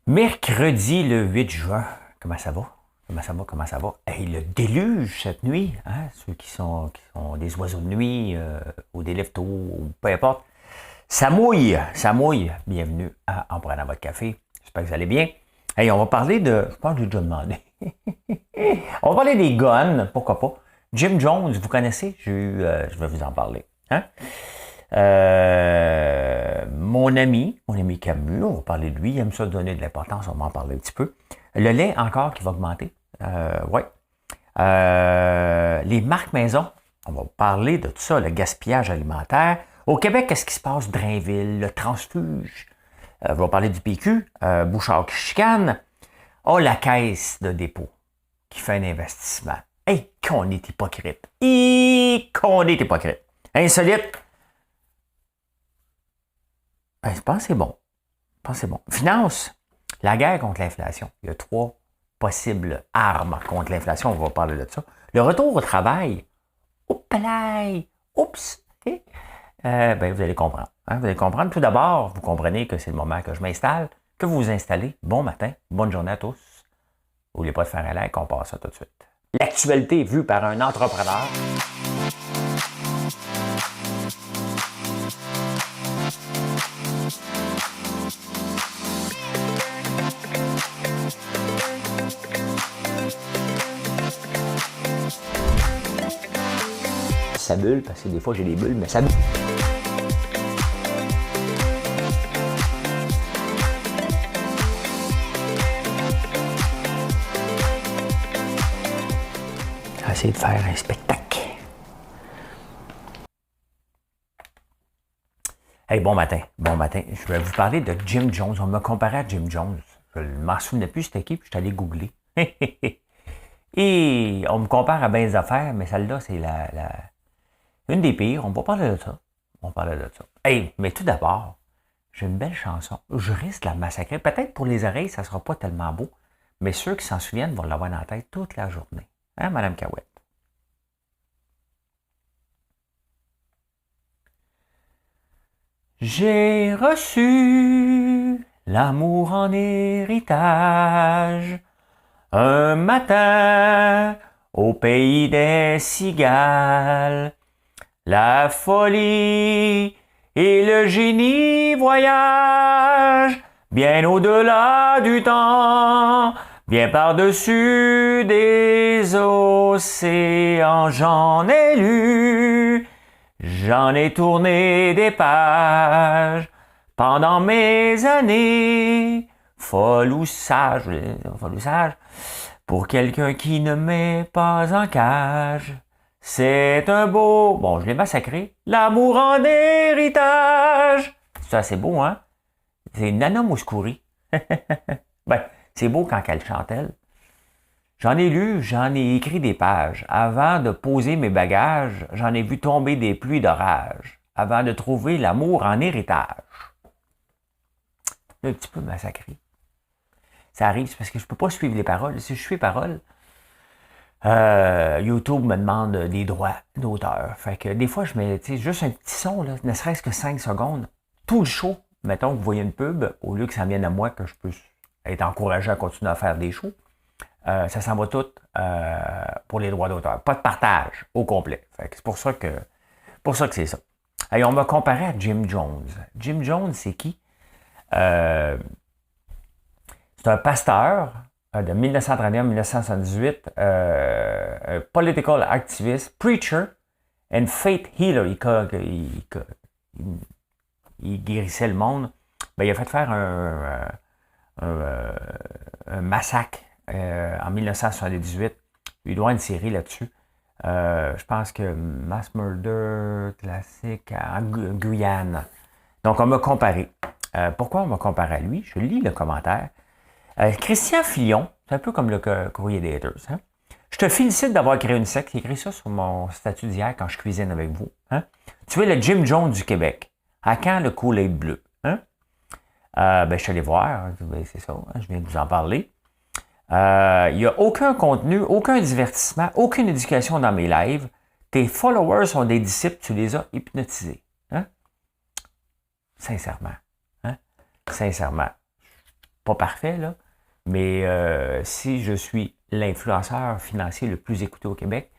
Mercredi le 8 juin. Comment ça va? Comment ça va? Hey, le déluge cette nuit, hein? Ceux qui sont des oiseaux de nuit ou des lève-tôt, ou peu importe. Ça mouille, ça mouille. Bienvenue En prenant votre café. J'espère que vous allez bien. Hey, on va parler de... Je pense que j'ai déjà demandé. On va parler des guns, pourquoi pas. Jim Jones, vous connaissez? Je vais vous en parler. Hein? Mon ami Camus, on va parler de lui, il aime ça donner de l'importance, on va en parler un petit peu. Le lait encore qui va augmenter. Ouais. Les marques maison, on va parler de tout ça, le gaspillage alimentaire. Au Québec, qu'est-ce qui se passe? Drainville, le transfuge. On va parler du PQ, Bouchard qui chicane. Oh, la caisse de dépôt qui fait un investissement. Hey, qu'on est hypocrite. Qu'on est hypocrite. Insolite. Ben, je pense que c'est bon. Finance, la guerre contre l'inflation. Il y a 3 possibles armes contre l'inflation. On va parler de ça. Le retour au travail. Oups! Ben, vous allez comprendre. Hein? Vous allez comprendre. Tout d'abord, vous comprenez que c'est le moment que je m'installe, que vous vous installez. Bon matin, bonne journée à tous. N'oubliez pas de faire un like, on passe ça tout de suite. L'actualité vue par un entrepreneur. Ça bulle, parce que des fois j'ai des bulles, mais ça bulle. Essayer de faire un spectacle. Hey, bon matin. Je vais vous parler de Jim Jones. On m'a comparé à Jim Jones. Je ne m'en souvenais plus cette équipe, je suis allé googler. Et on me compare à bien des affaires, mais celle-là, c'est une des pires. On va parler de ça. Hey, mais tout d'abord, j'ai une belle chanson. Je risque de la massacrer. Peut-être pour les oreilles, ça ne sera pas tellement beau, mais ceux qui s'en souviennent vont l'avoir dans la tête toute la journée. Hein, Madame Cahouette? J'ai reçu l'amour en héritage un matin au pays des cigales. La folie et le génie voyagent bien au-delà du temps, bien par-dessus des océans. J'en ai lu, j'en ai tourné des pages pendant mes années, folle ou sage, pour quelqu'un qui ne met pas en cage. C'est un beau... Bon, je l'ai massacré. L'amour en héritage. C'est assez beau, hein? C'est Nana Mouskouri. Ben, c'est beau quand elle chante, elle. J'en ai lu, j'en ai écrit des pages. Avant de poser mes bagages, j'en ai vu tomber des pluies d'orage. Avant de trouver l'amour en héritage. Un petit peu massacré. Ça arrive, c'est parce que je ne peux pas suivre les paroles. Si je suis les paroles, YouTube me demande des droits d'auteur. Fait que des fois, je mets juste un petit son, là, ne serait-ce que 5 secondes. Tout le show, mettons que vous voyez une pub, au lieu que ça vienne à moi, que je puisse être encouragé à continuer à faire des shows, ça s'en va tout pour les droits d'auteur. Pas de partage au complet. Fait que c'est pour ça que c'est ça. Et on m'a comparé à Jim Jones. Jim Jones, c'est qui? C'est un pasteur de 1931 à 1978, political activist, preacher and faith healer. Il guérissait le monde. Ben, il a fait faire un massacre en 1978. Il doit avoir une série là-dessus. Je pense que Mass Murder classique en Guyane. Donc, on m'a comparé. Pourquoi on m'a comparé à lui? Je lis le commentaire. Christian Fillon, c'est un peu comme le courrier des haters. Hein? Je te félicite d'avoir créé une secte. J'ai écrit ça sur mon statut d'hier quand je cuisine avec vous. Hein? Tu es le Jim Jones du Québec. À quand le Kool-Aid bleu? Hein? Ben, je suis allé voir. Ben, c'est ça. Hein? Je viens de vous en parler. Il n'y a aucun contenu, aucun divertissement, aucune éducation dans mes lives. Tes followers sont des disciples. Tu les as hypnotisés. Hein? Sincèrement. Hein? Sincèrement. pas parfait, là, mais si je suis l'influenceur financier le plus écouté au Québec,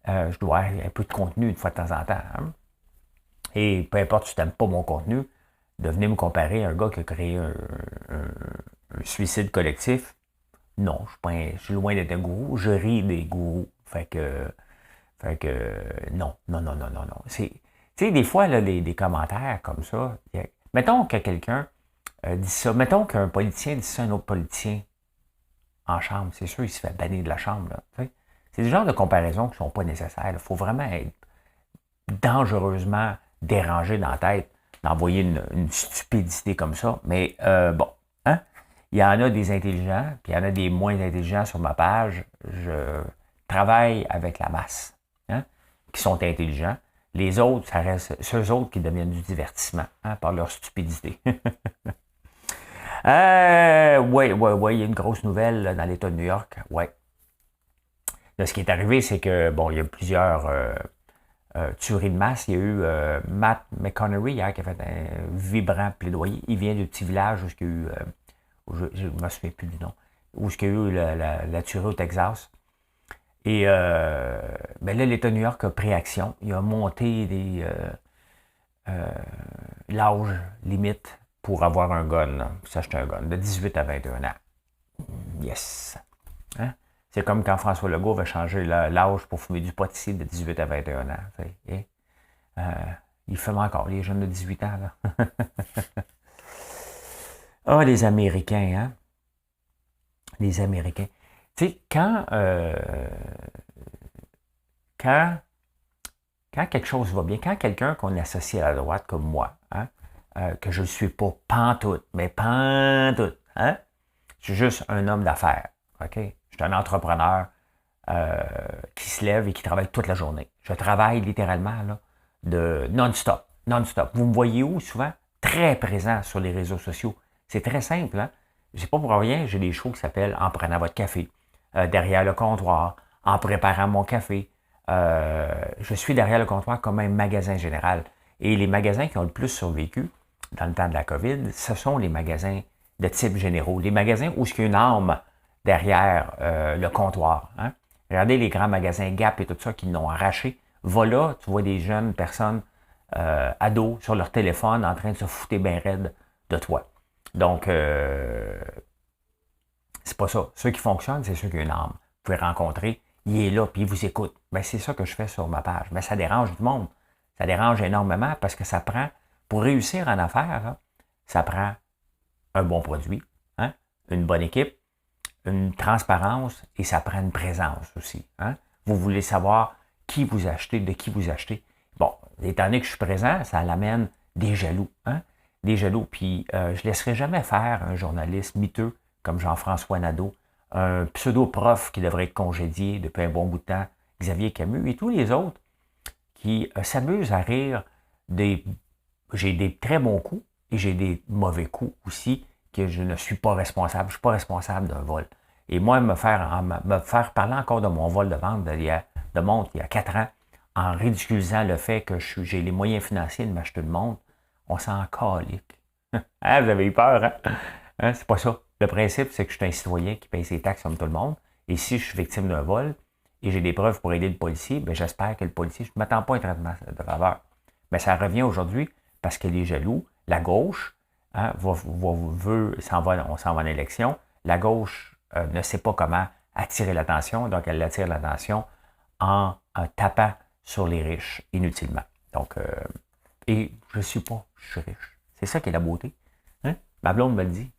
je dois avoir un peu de contenu une fois de temps en temps. Hein? Et peu importe si tu n'aimes pas mon contenu, de venir me comparer à un gars qui a créé un suicide collectif, non, je suis loin d'être un gourou, je ris des gourous. Non, non, non, non, non, non. Tu sais, des fois, là, des commentaires comme ça, mettons que quelqu'un dit ça, mettons qu'un politicien dit ça à un autre politicien en chambre, c'est sûr, il se fait bannir de la chambre. Là, c'est des genres de comparaisons qui ne sont pas nécessaires. Il faut vraiment être dangereusement dérangé dans la tête d'envoyer une stupidité comme ça. Mais bon, hein? Il y en a des intelligents, puis il y en a des moins intelligents sur ma page. Je travaille avec la masse, hein, qui sont intelligents. Les autres, ça reste ceux autres qui deviennent du divertissement, hein, par leur stupidité. Oui, il y a une grosse nouvelle là, dans l'État de New York. Ouais. Là, ce qui est arrivé, c'est que, bon, il y a plusieurs tueries de masse. Il y a eu Matt McConaughey hier qui a fait un vibrant plaidoyer. Il vient du petit village où il y a eu, je ne me souviens plus du nom, où il y a eu la tuerie au Texas. Et ben là, l'État de New York a pris action. Il a monté l'âge limite pour avoir un gun, là, pour s'acheter un gun, de 18 à 21 ans. Yes! Hein? C'est comme quand François Legault va changer l'âge pour fumer du pot ici de 18 à 21 ans. Et, il fume encore, les jeunes de 18 ans. Là. Ah, les Américains, hein? Les Américains. Tu sais, quand quelque chose va bien, quand quelqu'un qu'on associe à la droite comme moi, hein, que je ne suis pas pantoute, mais pantoute, hein? Je suis juste un homme d'affaires, OK? Je suis un entrepreneur qui se lève et qui travaille toute la journée. Je travaille littéralement là, de non-stop, non-stop. Vous me voyez où souvent? Très présent sur les réseaux sociaux. C'est très simple, hein? C'est pas pour rien, j'ai des shows qui s'appellent En prenant votre café, derrière le comptoir, en préparant mon café. Je suis derrière le comptoir comme un magasin général. Et les magasins qui ont le plus survécu dans le temps de la COVID, ce sont les magasins de type généraux. Les magasins où il y a une âme derrière le comptoir. Hein? Regardez les grands magasins Gap et tout ça qui l'ont arraché. Va là, tu vois des jeunes personnes ados sur leur téléphone en train de se foutre bien raide de toi. Donc, c'est pas ça. Ceux qui fonctionnent, c'est ceux qui ont une âme. Vous pouvez rencontrer, il est là, puis il vous écoute. Ben, c'est ça que je fais sur ma page. Mais ça dérange du monde. Ça dérange énormément parce que ça prend, pour réussir en affaires, là, ça prend un bon produit, hein, une bonne équipe, une transparence et ça prend une présence aussi. Hein. Vous voulez savoir qui vous achetez, de qui vous achetez. Bon, étant donné que je suis présent, ça l'amène des jaloux. Hein, des jaloux. Puis, je ne laisserai jamais faire un journaliste miteux comme Jean-François Nadeau, un pseudo-prof qui devrait être congédié depuis un bon bout de temps, Xavier Camus et tous les autres qui s'amusent à rire des... J'ai des très bons coups et j'ai des mauvais coups aussi que je ne suis pas responsable. Je ne suis pas responsable d'un vol. Et moi, me faire parler encore de mon vol de vente de montre il y a 4 ans, en ridiculisant le fait que j'ai les moyens financiers de m'acheter une montre, on s'en calique. Hein, vous avez eu peur, hein? Hein, c'est pas ça. Le principe, c'est que je suis un citoyen qui paye ses taxes comme tout le monde. Et si je suis victime d'un vol et j'ai des preuves pour aider le policier, bien, j'espère que le policier, je ne m'attends pas à un traitement de faveur. Mais ça revient aujourd'hui parce que les jaloux, la gauche, hein, on s'en va en élection. La gauche ne sait pas comment attirer l'attention, donc elle attire l'attention en tapant sur les riches inutilement. Donc, et je suis riche. C'est ça qui est la beauté. Hein? Ma blonde me le dit.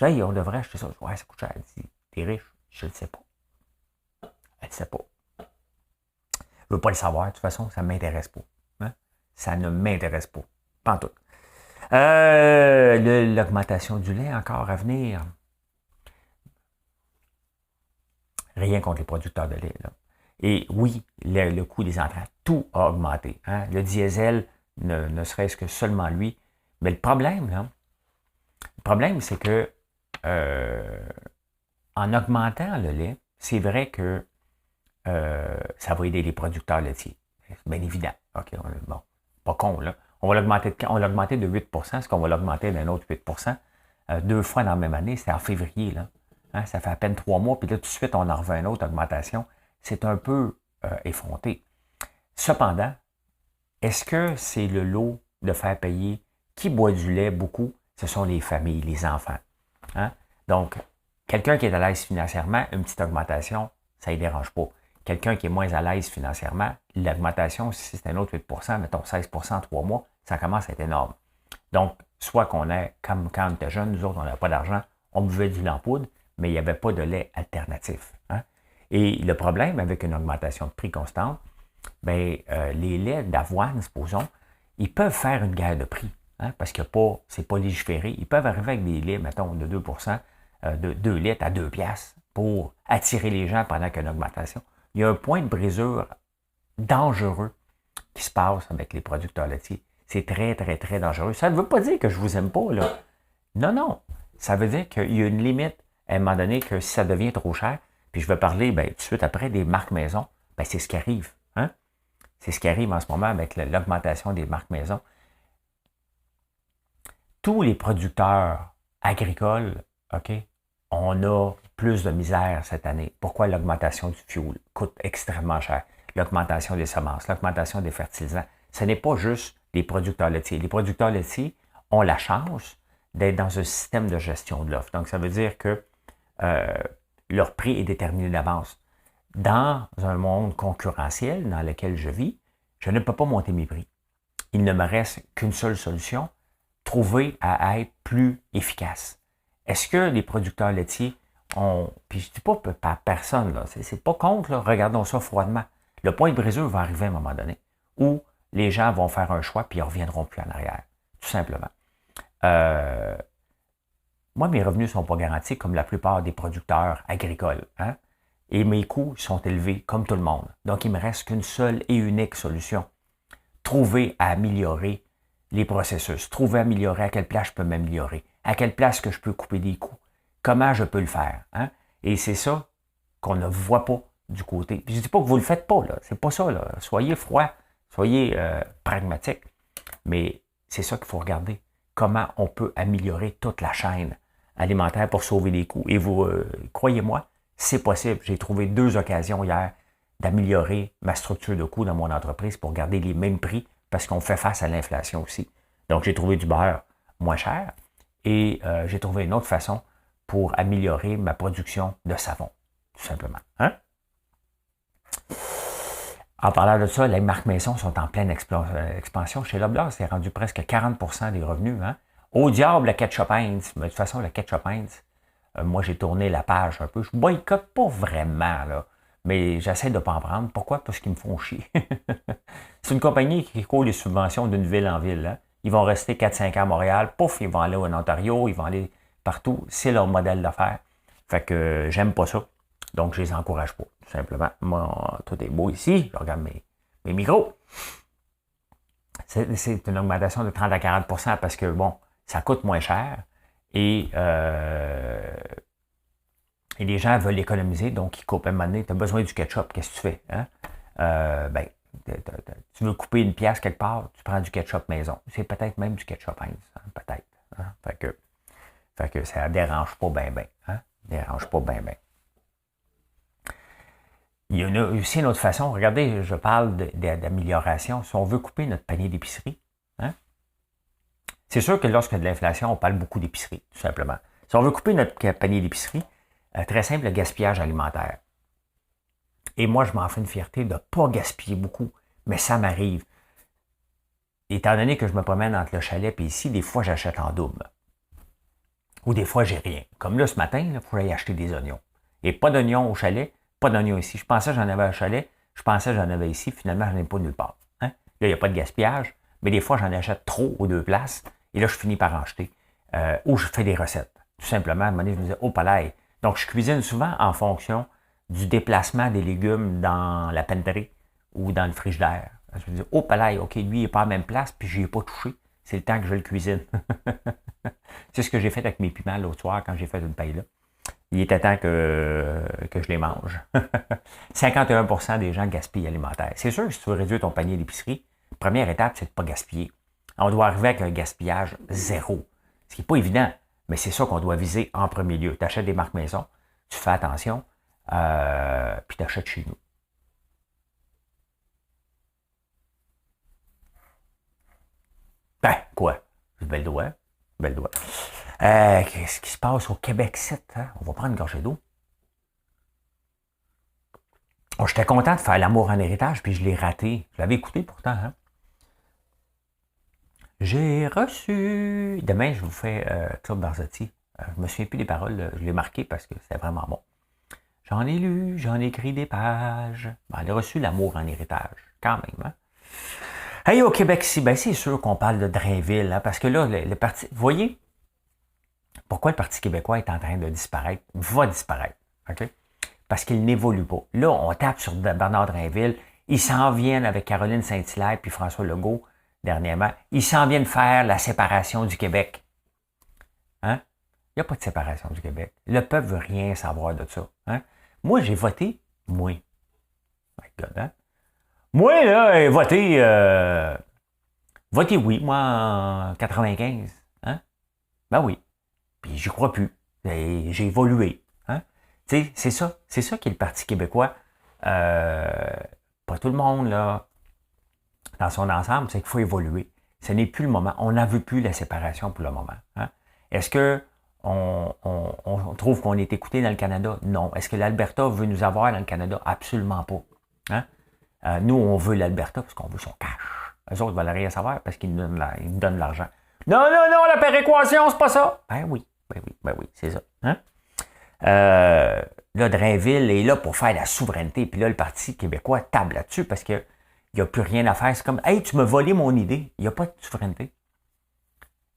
Hey, on devrait acheter ça. Ouais, ça coûte cher. Elle dit, t'es riche? Je ne le sais pas. Elle ne sait pas. Je ne veux pas le savoir. De toute façon, ça ne m'intéresse pas. Hein? Ça ne m'intéresse pas. Pas en tout. L'augmentation du lait encore à venir. Rien contre les producteurs de lait. Là. Et oui, le coût des entrants, tout a augmenté. Hein? Le diesel, ne serait-ce que seulement lui. Mais le problème, là, c'est que en augmentant le lait, c'est vrai que ça va aider les producteurs laitiers. C'est bien évident. OK, bon, pas con, là. On va l'augmenter de 8 est-ce qu'on va l'augmenter d'un autre 8 2 fois dans la même année, c'était en février, là. Hein, ça fait à peine 3 mois, puis là, tout de suite, on en revient à une autre augmentation. C'est un peu effronté. Cependant, est-ce que c'est le lot de faire payer qui boit du lait beaucoup? Ce sont les familles, les enfants. Hein? Donc, quelqu'un qui est à l'aise financièrement, une petite augmentation, ça ne dérange pas. Quelqu'un qui est moins à l'aise financièrement, l'augmentation, si c'est un autre 8 mettons 16 en 3 mois, ça commence à être énorme. Donc, soit qu'on est, comme quand on était jeune, nous autres, on n'avait pas d'argent, on buvait du lait en poudre, mais il n'y avait pas de lait alternatif. Hein? Et le problème avec une augmentation de prix constante, bien, les laits d'avoine, supposons, ils peuvent faire une guerre de prix, hein, parce que c'est pas légiféré. Ils peuvent arriver avec des laits, mettons, de 2 de 2 litres à 2 piastres pour attirer les gens pendant qu'il y a une augmentation. Il y a un point de brisure dangereux qui se passe avec les producteurs laitiers. C'est très, très, très dangereux. Ça ne veut pas dire que je vous aime pas, là. Non, non. Ça veut dire qu'il y a une limite à un moment donné que si ça devient trop cher, puis je vais parler tout de suite après des marques maison, c'est ce qui arrive. Hein? C'est ce qui arrive en ce moment avec l'augmentation des marques maison. Tous les producteurs agricoles, OK, on a plus de misère cette année. Pourquoi l'augmentation du fuel coûte extrêmement cher? L'augmentation des semences, l'augmentation des fertilisants. Ce n'est pas juste les producteurs laitiers. Les producteurs laitiers ont la chance d'être dans un système de gestion de l'offre. Donc, ça veut dire que leur prix est déterminé d'avance. Dans un monde concurrentiel dans lequel je vis, je ne peux pas monter mes prix. Il ne me reste qu'une seule solution, trouver à être plus efficace. Est-ce que les producteurs laitiers ont... Puis je ne dis pas par personne, là, c'est pas contre, là, regardons ça froidement. Le point de brisure va arriver à un moment donné où les gens vont faire un choix puis ils ne reviendront plus en arrière, tout simplement. Moi, mes revenus ne sont pas garantis comme la plupart des producteurs agricoles. Hein? Et mes coûts sont élevés comme tout le monde. Donc, il ne me reste qu'une seule et unique solution. Trouver à améliorer les processus. Trouver à améliorer à quelle place je peux m'améliorer. À quelle place que je peux couper des coûts. Comment je peux le faire. Hein? Et c'est ça qu'on ne voit pas du côté. Puis je ne dis pas que vous ne le faites pas. Là. C'est pas ça. Là. Soyez froid. Soyez pragmatique. Mais c'est ça qu'il faut regarder. Comment on peut améliorer toute la chaîne alimentaire pour sauver des coûts. Et vous, croyez-moi, c'est possible. J'ai trouvé 2 occasions hier d'améliorer ma structure de coûts dans mon entreprise pour garder les mêmes prix parce qu'on fait face à l'inflation aussi. Donc, j'ai trouvé du beurre moins cher et j'ai trouvé une autre façon pour améliorer ma production de savon, tout simplement. Hein? En parlant de ça, les marques maison sont en pleine expansion. Chez Loblaws, c'est rendu presque 40% des revenus. Hein? Au diable, le Ketchup Heinz. Mais de toute façon, le Ketchup Heinz, moi, j'ai tourné la page un peu. Je boycotte pas vraiment, là. Mais j'essaie de ne pas en prendre. Pourquoi? Parce qu'ils me font chier. C'est une compagnie qui court les subventions d'une ville en ville. Hein? Ils vont rester 4-5 ans à Montréal. Pouf, ils vont aller en Ontario. Ils vont aller partout. C'est leur modèle d'affaires. Fait que j'aime pas ça. Donc, je les encourage pas, tout simplement. Moi, tout est beau ici. Je regarde mes micros. C'est une augmentation de 30 à 40% parce que, bon, ça coûte moins cher et les gens veulent économiser, donc ils coupent. À un moment donné, tu as besoin du ketchup, qu'est-ce que tu fais? Hein? Tu veux couper une pièce quelque part, tu prends du ketchup maison. C'est peut-être même du ketchup Heinz, hein? Peut-être. Hein? Fait que ça ne dérange pas bien, bien. Hein? Dérange pas bien, bien. Il y en a aussi une autre façon. Regardez, je parle d'amélioration. Si on veut couper notre panier d'épicerie, hein? C'est sûr que lorsque de l'inflation, on parle beaucoup d'épicerie, tout simplement. Si on veut couper notre panier d'épicerie, très simple, le gaspillage alimentaire. Et moi, je m'en fais une fierté de ne pas gaspiller beaucoup, mais ça m'arrive. Étant donné que je me promène entre le chalet et ici, des fois, j'achète en double. Ou des fois, j'ai rien. Comme là, ce matin, il faut aller acheter des oignons. Et pas d'oignons au chalet, pas d'oignons ici. Je pensais que j'en avais au chalet, je pensais que j'en avais ici, finalement, je n'en ai pas nulle part. Hein? Là, il n'y a pas de gaspillage, mais des fois, j'en achète trop aux 2 places, et là, je finis par en acheter. Ou je fais des recettes. Tout simplement, à un moment donné, je me disais, oh, palais. Donc, je cuisine souvent en fonction du déplacement des légumes dans la pantry ou dans le frigidaire. Je me dis, oh, palais, OK, lui, il n'est pas à la même place, puis je n'y ai pas touché. C'est le temps que je le cuisine. C'est ce que j'ai fait avec mes piments l'autre soir quand j'ai fait une paille là. Il était temps que je les mange. 51% des gens gaspillent alimentaire. C'est sûr que si tu veux réduire ton panier d'épicerie, première étape, c'est de ne pas gaspiller. On doit arriver avec un gaspillage zéro. Ce qui n'est pas évident. Mais c'est ça qu'on doit viser en premier lieu. Tu achètes des marques maison, tu fais attention, puis tu achètes chez nous. Ben, quoi? Belle doigt. Belle doigt. Qu'est-ce qui se passe au Québec 7? Hein? On va prendre une gorgée d'eau. Oh, j'étais content de faire L'amour en héritage, puis je l'ai raté. Je l'avais écouté pourtant. Hein? J'ai reçu... Demain, je vous fais Claude Barzotti. Je me souviens plus des paroles. Je l'ai marqué parce que c'était vraiment bon. J'en ai lu, j'en ai écrit des pages. Ben, elle a reçu L'amour en héritage. Quand même, hein? Hey, au Québec, si, ben c'est sûr qu'on parle de Drainville, hein, parce que là, le parti... Vous voyez pourquoi le Parti québécois est en train de disparaître? Va disparaître, OK? Parce qu'il n'évolue pas. Là, on tape sur Bernard Drainville. Ils s'en viennent avec Caroline Saint-Hilaire puis François Legault, dernièrement. Ils s'en viennent faire la séparation du Québec. Hein? Il n'y a pas de séparation du Québec. Le peuple ne veut rien savoir de ça. Hein? Moi, j'ai voté. Moi. My God, hein? Moi, là, j'ai voté... voté oui, moi, en 95. Hein? Ben oui. Puis j'y crois plus. J'ai évolué. Hein? Tu sais, c'est ça qui est le Parti québécois. Pas tout le monde, là, dans son ensemble, c'est qu'il faut évoluer. Ce n'est plus le moment. On n'en veut plus la séparation pour le moment. Hein? Est-ce que on trouve qu'on est écouté dans le Canada? Non. Est-ce que l'Alberta veut nous avoir dans le Canada? Absolument pas. Hein? Nous, on veut l'Alberta parce qu'on veut son cash. Eux autres ne veulent rien savoir parce qu'ils nous donnent l'argent. Non, non, non, la péréquation, c'est pas ça. Ben oui, c'est ça. Hein? Là, Drainville est là pour faire la souveraineté. Puis là, le Parti québécois table là-dessus parce qu'il n'y a plus rien à faire. C'est comme, hey, tu m'as volé mon idée. Il n'y a pas de souveraineté.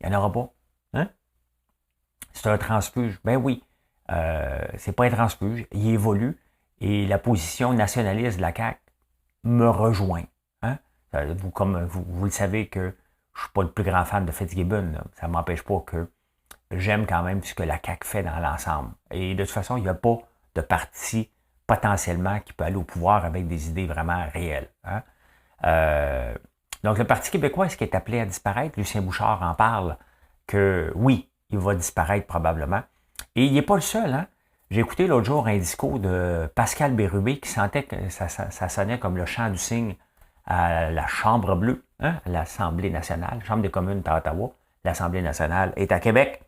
Il n'y en aura pas. Hein? C'est un transfuge. Ben oui. C'est pas un transfuge. Il évolue. Et la position nationaliste de la CAQ me rejoint. Hein? Comme vous le savez que je ne suis pas le plus grand fan de Fitzgibbon. Là. Ça ne m'empêche pas que j'aime quand même ce que la CAQ fait dans l'ensemble. Et de toute façon, il n'y a pas de parti potentiellement qui peut aller au pouvoir avec des idées vraiment réelles. Hein? Donc, le Parti québécois, est-ce qu'il est appelé à disparaître? Lucien Bouchard en parle que oui, il va disparaître probablement. Et il n'est pas le seul. Hein? J'ai écouté l'autre jour un discours de Pascal Bérubé qui sentait que ça sonnait comme le chant du cygne à la Chambre bleue, hein? À l'Assemblée nationale, Chambre des communes à Ottawa. L'Assemblée nationale est à Québec.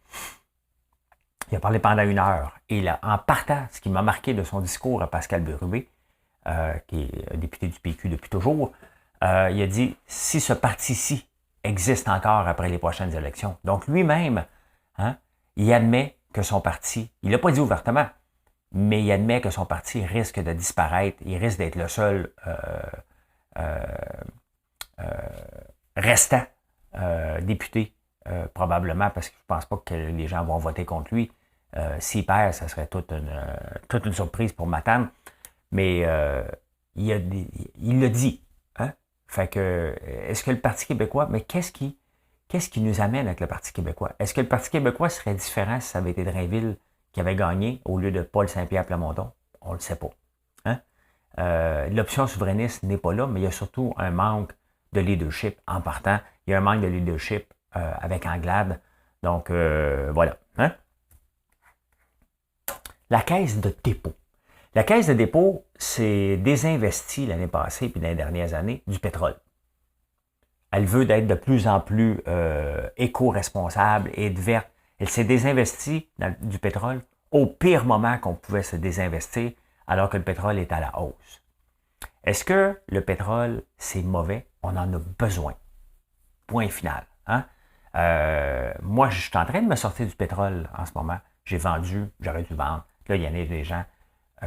Il a parlé pendant 1 heure. Et là, en partant, ce qui m'a marqué de son discours à Pascal Bérubé, qui est député du PQ depuis toujours, il a dit « Si ce parti-ci existe encore après les prochaines élections. » Donc lui-même, hein, il admet que son parti, il ne l'a pas dit ouvertement, mais il admet que son parti risque de disparaître, il risque d'être le seul restant député, probablement, parce que je ne pense pas que les gens vont voter contre lui. S'il perd, ça serait toute une surprise pour Matane. Mais il l'a dit. Hein? Fait que, est-ce que le Parti québécois, mais qu'est-ce qui nous amène avec le Parti québécois? Est-ce que le Parti québécois serait différent si ça avait été Drainville qui avait gagné au lieu de Paul Saint-Pierre Plamondon? On ne le sait pas. Hein? L'option souverainiste n'est pas là, mais il y a surtout un manque de leadership en partant. Il y a un manque de leadership avec Anglade. Donc, voilà. Hein? La caisse de dépôt. La caisse de dépôt s'est désinvestie l'année passée puis dans les dernières années du pétrole. Elle veut être de plus en plus éco-responsable et verte. Elle s'est désinvestie du pétrole au pire moment qu'on pouvait se désinvestir alors que le pétrole est à la hausse. Est-ce que le pétrole, c'est mauvais? On en a besoin. Point final. Hein? Moi, je suis en train de me sortir du pétrole en ce moment. J'ai vendu, j'aurais dû vendre. Là, il y en a des gens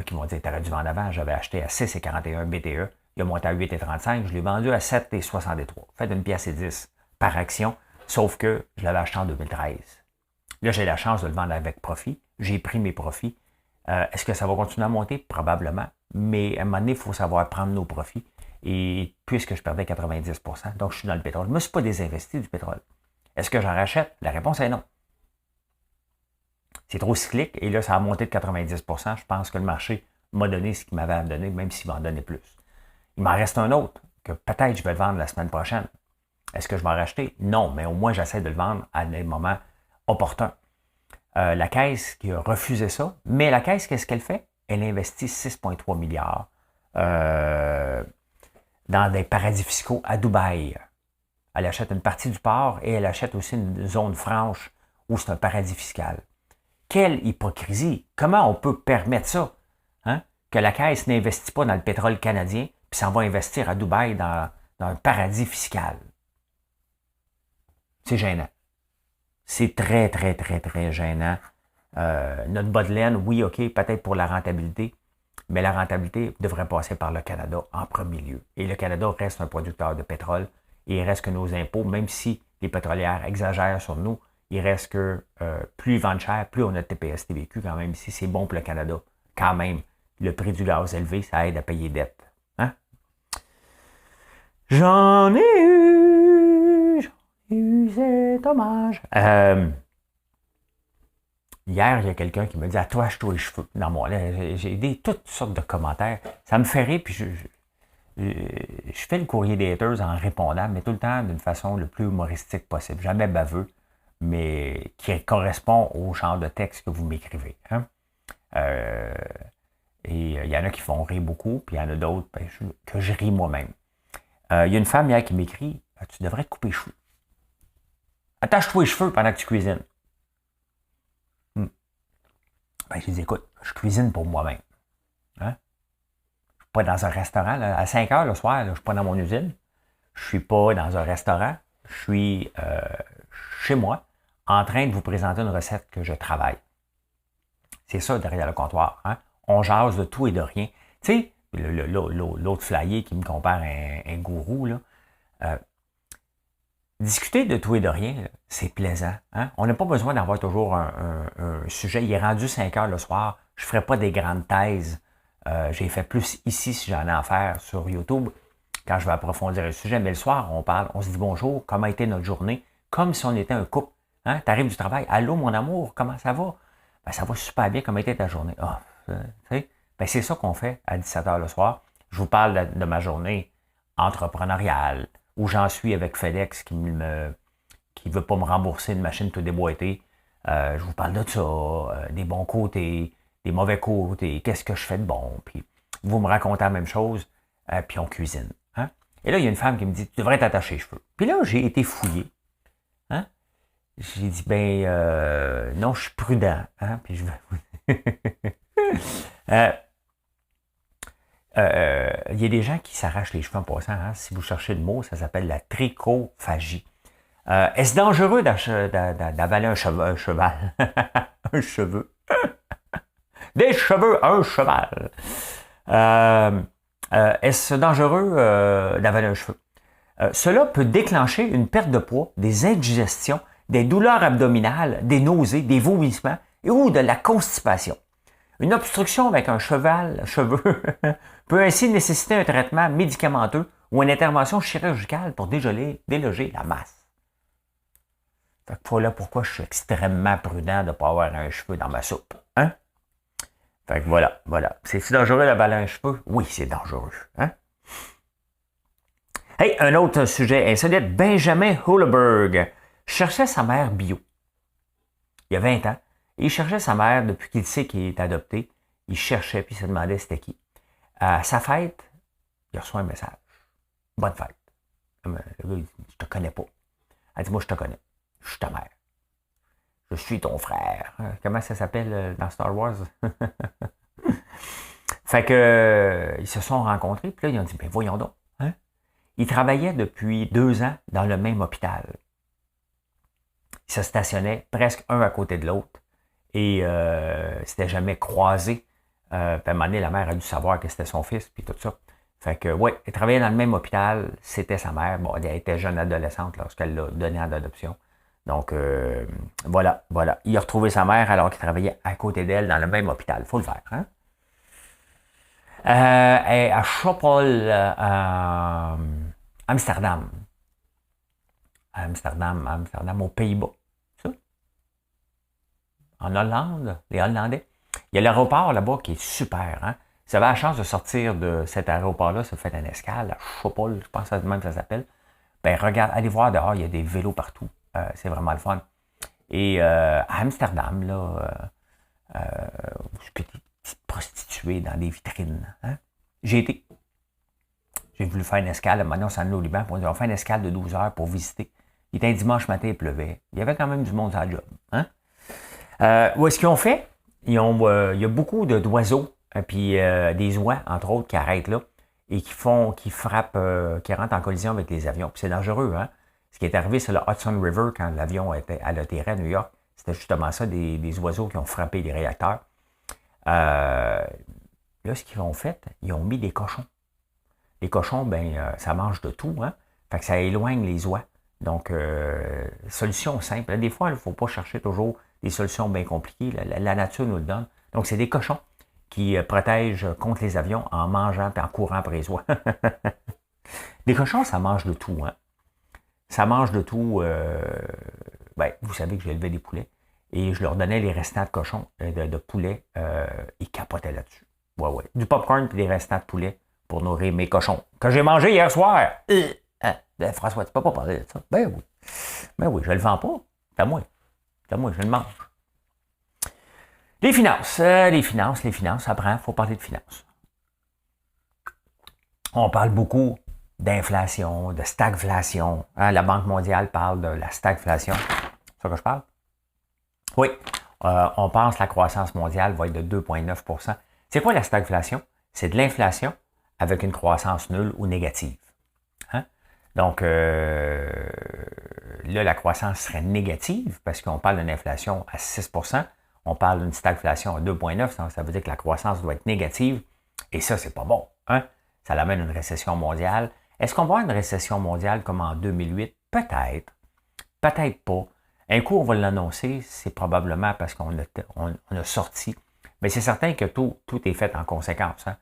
qui m'ont dit « T'aurais dû vendre avant. » J'avais acheté à 6,41 BTE. Il a monté à 8,35. Je l'ai vendu à 7,63. Fait 1,10$ par action, sauf que je l'avais acheté en 2013. Là, j'ai la chance de le vendre avec profit. J'ai pris mes profits. Est-ce que ça va continuer à monter? Probablement. Mais à un moment donné, il faut savoir prendre nos profits. Et puisque je perdais 90%, donc je suis dans le pétrole. Je ne me suis pas désinvesti du pétrole. Est-ce que j'en rachète? La réponse est non. C'est trop cyclique et là, ça a monté de 90%. Je pense que le marché m'a donné ce qu'il m'avait à me donner, même s'il m'en donnait plus. Il m'en reste un autre que peut-être je vais le vendre la semaine prochaine. Est-ce que je vais en racheter? Non, mais au moins, j'essaie de le vendre à des moments opportuns. La Caisse qui a refusé ça. Mais la Caisse, qu'est-ce qu'elle fait? Elle investit 6,3 milliards dans des paradis fiscaux à Dubaï. Elle achète une partie du port et elle achète aussi une zone franche où c'est un paradis fiscal. Quelle hypocrisie! Comment on peut permettre ça? Hein? Que la Caisse n'investit pas dans le pétrole canadien puis s'en va investir à Dubaï dans un paradis fiscal. C'est gênant. C'est très, très, très, très gênant. Notre bas de laine, oui, OK, peut-être pour la rentabilité, mais la rentabilité devrait passer par le Canada en premier lieu. Et le Canada reste un producteur de pétrole et il reste que nos impôts, même si les pétrolières exagèrent sur nous, il reste que plus ils vendent cher, plus on a de TPS, TVQ quand même. Ici, c'est bon pour le Canada. Quand même, le prix du gaz élevé, ça aide à payer les dettes. Hein? J'en ai eu, c'est dommage. Hier, il y a quelqu'un qui me dit « Attache-toi les cheveux ». Dans moi, là, j'ai toutes sortes de commentaires. Ça me fait rire, puis je fais le courrier des haters en répondant, mais tout le temps d'une façon le plus humoristique possible. Jamais baveux, mais qui correspond au genre de texte que vous m'écrivez. Hein? Et il y en a qui font rire beaucoup, puis il y en a d'autres que je ris moi-même. Il y a une femme hier qui m'écrit « Tu devrais te couper les cheveux. Attache-toi les cheveux pendant que tu cuisines. » Ben, je dis, écoute, je cuisine pour moi-même. Hein? Je ne suis pas dans un restaurant. Là. À 5 heures le soir, là, je ne suis pas dans mon usine. Je ne suis pas dans un restaurant. Je suis chez moi, en train de vous présenter une recette que je travaille. C'est ça derrière le comptoir. Hein? On jase de tout et de rien. Tu sais, l'autre flyer qui me compare à un gourou, là, discuter de tout et de rien, c'est plaisant. Hein? On n'a pas besoin d'avoir toujours un sujet. Il est rendu 5 heures le soir. Je ne ferai pas des grandes thèses. J'ai fait plus ici si j'en ai à faire sur YouTube quand je vais approfondir le sujet. Mais le soir, on parle, on se dit bonjour, comment a été notre journée, comme si on était un couple. Hein? Tu arrives du travail, allô mon amour, comment ça va? Ben, ça va super bien, comment a été ta journée? Ben, c'est ça qu'on fait à 17 heures le soir. Je vous parle de ma journée entrepreneuriale, où j'en suis avec FedEx qui ne veut pas me rembourser une machine tout déboîtée. Je vous parle de ça, des bons côtés, des mauvais côtés, qu'est-ce que je fais de bon. Puis vous me racontez la même chose, puis on cuisine. Hein? Et là, il y a une femme qui me dit, tu devrais t'attacher les cheveux. Puis là, j'ai été fouillé. Hein? J'ai dit, non, je suis prudent. Hein? Puis je il y a des gens qui s'arrachent les cheveux en passant. Hein? Si vous cherchez le mot, ça s'appelle la trichophagie. Est-ce dangereux d'avaler un cheval? Un cheveu. Des cheveux, un cheval. Est-ce dangereux d'avaler un cheveu? Cela peut déclencher une perte de poids, des indigestions, des douleurs abdominales, des nausées, des vomissements ou de la constipation. Une obstruction avec un cheveu peut ainsi nécessiter un traitement médicamenteux ou une intervention chirurgicale pour déloger la masse. Fait que voilà pourquoi je suis extrêmement prudent de ne pas avoir un cheveu dans ma soupe. Hein? Fait que voilà. C'est-tu dangereux d'avaler un cheveu? Oui, c'est dangereux. Hein? Hey, un autre sujet insolite. Benjamin Hulleberg cherchait sa mère bio. Il y a 20 ans. Et il cherchait sa mère depuis qu'il sait qu'il est adopté. Il cherchait puis il se demandait c'était qui. À sa fête, il reçoit un message. Bonne fête. Le gars, il dit, je te connais pas. Elle dit, moi, je te connais. Je suis ta mère. Je suis ton frère. Comment ça s'appelle dans Star Wars? Fait que ils se sont rencontrés, puis là, ils ont dit, voyons donc. Hein? Ils travaillaient depuis 2 ans dans le même hôpital. Ils se stationnaient presque un à côté de l'autre. Et c'était jamais croisé. Puis à un moment donné, la mère a dû savoir que c'était son fils, puis tout ça. Fait que, ouais, elle travaillait dans le même hôpital, c'était sa mère. Bon, elle était jeune adolescente lorsqu'elle l'a donnée en adoption. Donc, voilà. Il a retrouvé sa mère alors qu'il travaillait à côté d'elle dans le même hôpital. Faut le faire, hein? À Schiphol, à Amsterdam. À Amsterdam, aux Pays-Bas. Ça? En Hollande, les Hollandais. Il y a l'aéroport là-bas qui est super, hein? Si vous avez la chance de sortir de cet aéroport-là, ça fait une escale à Schiphol, je pense que même ça s'appelle. Ben, regarde, allez voir dehors, il y a des vélos partout. C'est vraiment le fun. Et à Amsterdam, là, des petites prostituées dans des vitrines. Hein? J'ai voulu faire une escale. Maintenant, on s'en est au Liban. On a fait une escale de 12 heures pour visiter. Il était un dimanche matin, il pleuvait. Il y avait quand même du monde à la job. Hein? Où est-ce qu'ils ont fait? Il y a beaucoup d'oiseaux, puis des oies, entre autres, qui arrêtent là et qui frappent, qui rentrent en collision avec les avions. Puis c'est dangereux, hein? Ce qui est arrivé sur le Hudson River quand l'avion était à l'atterrir à New York, c'était justement ça, des oiseaux qui ont frappé les réacteurs. Là, ce qu'ils ont fait, ils ont mis des cochons. Les cochons, ça mange de tout, hein? Fait que ça éloigne les oies. Donc, solution simple. Là, des fois, il ne faut pas chercher toujours des solutions bien compliquées. La nature nous le donne. Donc, c'est des cochons qui protègent contre les avions en mangeant et en courant après les oies. Des cochons, ça mange de tout, hein? Ça mange de tout. Vous savez que j'ai élevé des poulets et je leur donnais les restants de cochons, de poulet. Ils capotaient là-dessus. Ouais. Du popcorn et des restants de poulet pour nourrir mes cochons que j'ai mangé hier soir. François, tu peux pas parler de ça. Ben oui, je ne le vends pas. C'est à moi, je le mange. Les finances. Après, il faut parler de finances. On parle beaucoup d'inflation, de stagflation. Hein, la Banque mondiale parle de la stagflation. C'est ça que je parle? Oui. On pense que la croissance mondiale va être de 2,9 %. C'est quoi la stagflation? C'est de l'inflation avec une croissance nulle ou négative. Hein? Donc, là, la croissance serait négative parce qu'on parle d'une inflation à 6 %. On parle d'une stagflation à 2,9 %. Ça veut dire que la croissance doit être négative. Et ça, c'est pas bon. Hein? Ça l'amène à une récession mondiale. Est-ce qu'on va avoir une récession mondiale comme en 2008? Peut-être. Peut-être pas. Un coup, on va l'annoncer. C'est probablement parce qu'on a sorti. Mais c'est certain que tout est fait en conséquence. Hein?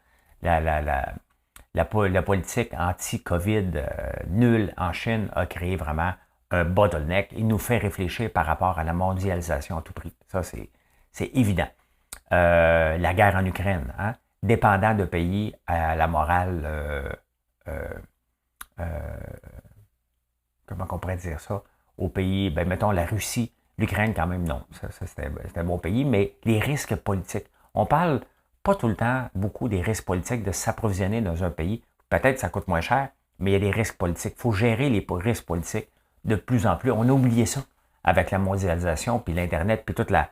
La politique anti-COVID nulle en Chine a créé vraiment un bottleneck. Il nous fait réfléchir par rapport à la mondialisation à tout prix. Ça, c'est évident. La guerre en Ukraine, hein? Dépendant de pays à la morale, comment on pourrait dire ça, au pays, mettons la Russie, l'Ukraine quand même, non. Ça c'était un bon pays, mais les risques politiques. On parle pas tout le temps beaucoup des risques politiques de s'approvisionner dans un pays. Peut-être que ça coûte moins cher, mais il y a des risques politiques. Il faut gérer les risques politiques de plus en plus. On a oublié ça avec la mondialisation, puis l'Internet, puis toute la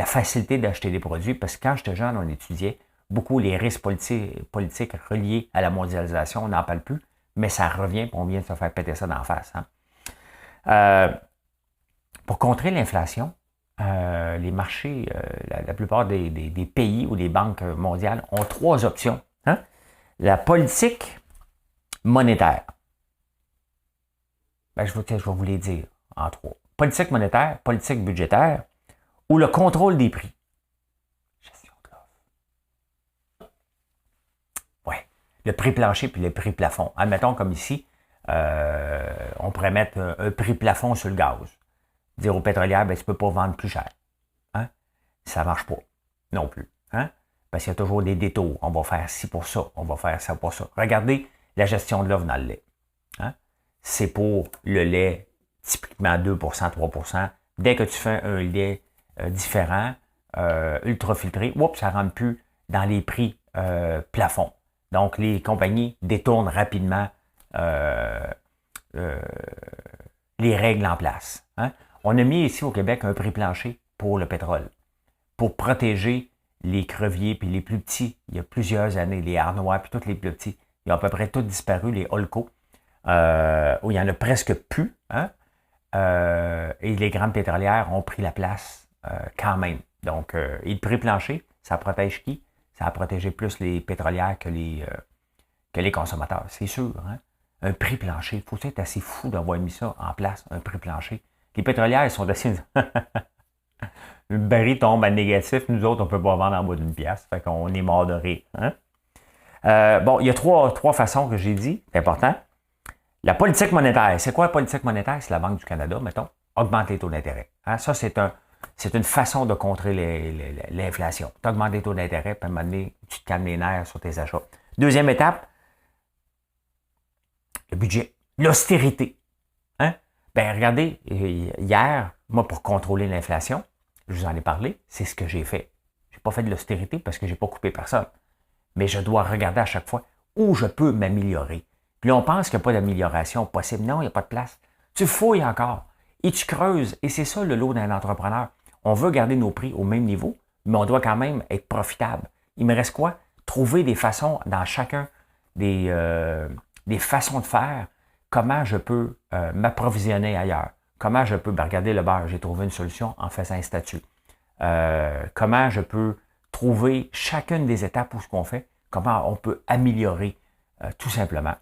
facilité d'acheter des produits. Parce que quand j'étais jeune, on étudiait beaucoup les risques politiques reliés à la mondialisation. On n'en parle plus, mais ça revient, puis on vient de se faire péter ça d'en face. Hein? Pour contrer l'inflation, les marchés, la plupart des pays ou des banques mondiales ont 3 options. Hein? La politique monétaire. Je vais vous les dire en 3. Politique monétaire, politique budgétaire ou le contrôle des prix. Gestion de l'offre. Oui. Le prix plancher puis le prix plafond. Admettons comme ici, on pourrait mettre un prix plafond sur le gaz. Dire aux pétrolières, tu ne peux pas vendre plus cher. Hein? Ça ne marche pas. Non plus. Hein? Parce qu'il y a toujours des détours. On va faire ci pour ça. On va faire ça pour ça. Regardez la gestion de l'offre dans le lait. Hein? C'est pour le lait, typiquement 2 %, 3 %. Dès que tu fais un lait différent, ultra filtré, ça ne rentre plus dans les prix plafonds. Donc, les compagnies détournent rapidement les règles en place. Hein? On a mis ici au Québec un prix plancher pour le pétrole, pour protéger les creviers puis les plus petits. Il y a plusieurs années, les Arnois puis tous les plus petits, ils ont à peu près tous disparu, les Holco, où il n'y en a presque plus. Hein? Et les grandes pétrolières ont pris la place quand même. Donc, et le prix plancher, ça protège qui? Ça a protégé plus les pétrolières que les consommateurs, c'est sûr. Hein? Un prix plancher, il faut être assez fou d'avoir mis ça en place, un prix plancher. Les pétrolières, ils sont assez... Le baril tombe à négatif, nous autres, on ne peut pas vendre en bas d'une pièce. Fait qu'on est mort de rire. Hein? Il y a trois façons que j'ai dit, c'est important. La politique monétaire. C'est quoi la politique monétaire? C'est la Banque du Canada, mettons. Augmente les taux d'intérêt. Hein? Ça, c'est une façon de contrer l'inflation. Tu augmentes les taux d'intérêt, puis à un moment donné, tu te calmes les nerfs sur tes achats. Deuxième étape, le budget. L'austérité. Hein? Regardez, hier, moi, pour contrôler l'inflation, je vous en ai parlé, c'est ce que j'ai fait. Je n'ai pas fait de l'austérité parce que je n'ai pas coupé personne. Mais je dois regarder à chaque fois où je peux m'améliorer. Puis là, on pense qu'il n'y a pas d'amélioration possible. Non, il n'y a pas de place. Tu fouilles encore et tu creuses. Et c'est ça le lot d'un entrepreneur. On veut garder nos prix au même niveau, mais on doit quand même être profitable. Il me reste quoi? Trouver des façons dans chacun des façons de faire, comment je peux m'approvisionner ailleurs. Comment je peux, regardez le beurre, j'ai trouvé une solution en faisant un statut. Comment je peux trouver chacune des étapes où ce qu'on fait, comment on peut améliorer tout simplement.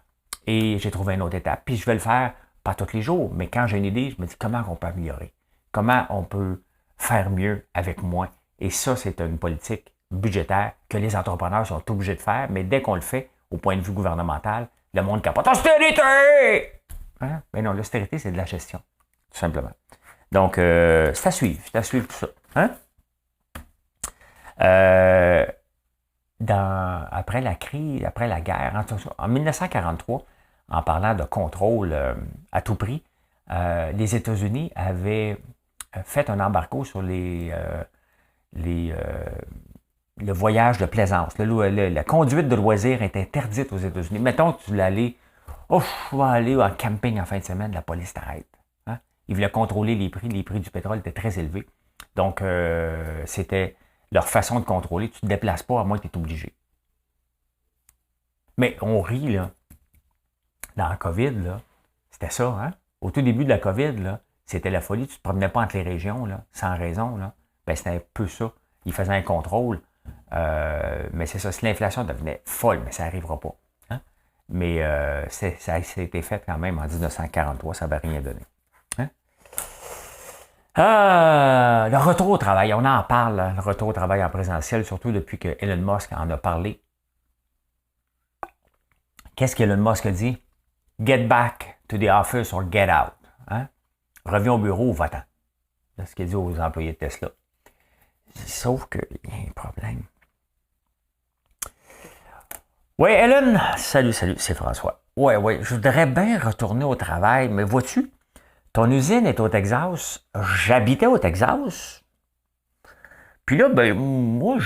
Et j'ai trouvé une autre étape. Puis je vais le faire, pas tous les jours, mais quand j'ai une idée, je me dis comment on peut améliorer. Comment on peut faire mieux avec moins. Et ça, c'est une politique budgétaire que les entrepreneurs sont obligés de faire, mais dès qu'on le fait, au point de vue gouvernemental, le monde capote. Austérité! Hein? Mais non, l'austérité, c'est de la gestion, tout simplement. Donc, c'est à suivre tout ça. Hein? Après la crise, après la guerre, en 1943, en parlant de contrôle à tout prix, les États-Unis avaient fait un embargo sur le voyage de plaisance. La conduite de loisirs est interdite aux États-Unis. Mettons que tu voulais aller, je vais aller en camping en fin de semaine, la police t'arrête. Hein? Ils voulaient contrôler les prix du pétrole étaient très élevés. Donc, c'était leur façon de contrôler. Tu ne te déplaces pas à moins que tu es obligé. Mais on rit, là. Dans la COVID, là, c'était ça, hein? Au tout début de la COVID, là, c'était la folie. Tu ne te promenais pas entre les régions, là, sans raison, là. Ben, c'était un peu ça. Ils faisaient un contrôle. Mais c'est ça. Si l'inflation devenait folle, mais ça n'arrivera pas. Hein? Mais ça a été fait quand même en 1943. Ça n'avait rien donné. Hein? Le retour au travail. On en parle, hein, le retour au travail en présentiel, surtout depuis que Elon Musk en a parlé. Qu'est-ce qu'Elon Musk a dit? Get back to the office or get out. Hein? Reviens au bureau ou va-t'en. C'est ce qu'il dit aux employés de Tesla. Sauf qu'il y a un problème. Oui, Hélène. Salut, c'est François. Oui, je voudrais bien retourner au travail, mais vois-tu, ton usine est au Texas. J'habitais au Texas. Puis là, ben, moi,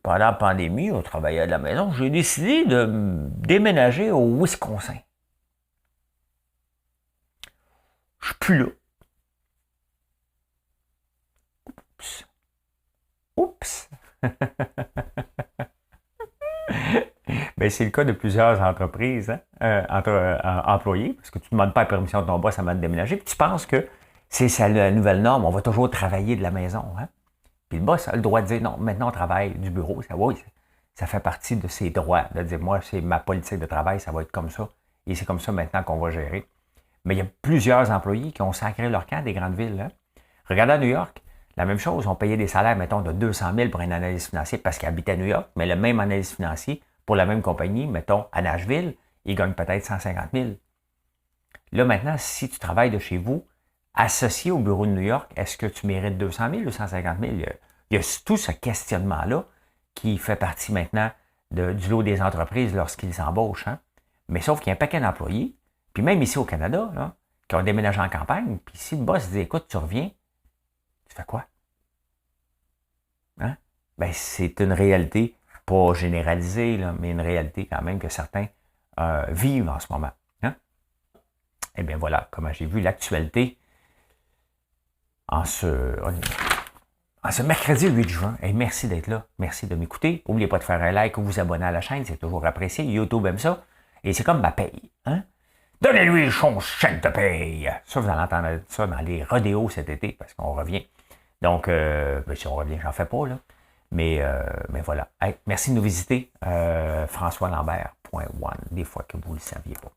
pendant la pandémie, on travaillait à la maison, j'ai décidé de déménager au Wisconsin. Je suis plus là. Oups! Ben, c'est le cas de plusieurs entreprises, hein, employés, parce que tu ne demandes pas la permission de ton boss avant de déménager, puis tu penses que c'est la nouvelle norme, on va toujours travailler de la maison. Hein? Puis le boss a le droit de dire non, maintenant on travaille du bureau, ça fait partie de ses droits, de dire moi, c'est ma politique de travail, ça va être comme ça, et c'est comme ça maintenant qu'on va gérer. Mais il y a plusieurs employés qui ont sacré leur camp des grandes villes. Hein? Regardez à New York, la même chose, on payait des salaires, mettons, de 200 000 pour un analyste financier parce qu'il habitait à New York, mais le même analyste financier, pour la même compagnie, mettons, à Nashville, il gagne peut-être 150 000. Là, maintenant, si tu travailles de chez vous, associé au bureau de New York, est-ce que tu mérites 200 000 ou 150 000? Il y a tout ce questionnement-là qui fait partie maintenant du lot des entreprises lorsqu'ils embauchent. Hein? Mais sauf qu'il y a un paquet d'employés, puis même ici au Canada, là, qui ont déménagé en campagne, puis si le boss dit, écoute, tu reviens, tu fais quoi? Hein? Ben, c'est une réalité, pas généralisée, là, mais une réalité quand même que certains vivent en ce moment. Hein? Eh bien voilà, comment j'ai vu l'actualité en ce mercredi 8 juin. Et merci d'être là, merci de m'écouter. N'oubliez pas de faire un like ou vous abonner à la chaîne, c'est toujours apprécié. YouTube aime ça. Et c'est comme ma paye. Hein? Donnez-lui son chèque de paye. Ça, vous allez entendre ça dans les rodéos cet été, parce qu'on revient. Donc, si on revient, j'en fais pas, là. Mais voilà. Hey, merci de nous visiter. FrançoisLambert.one, des fois que vous ne le saviez pas.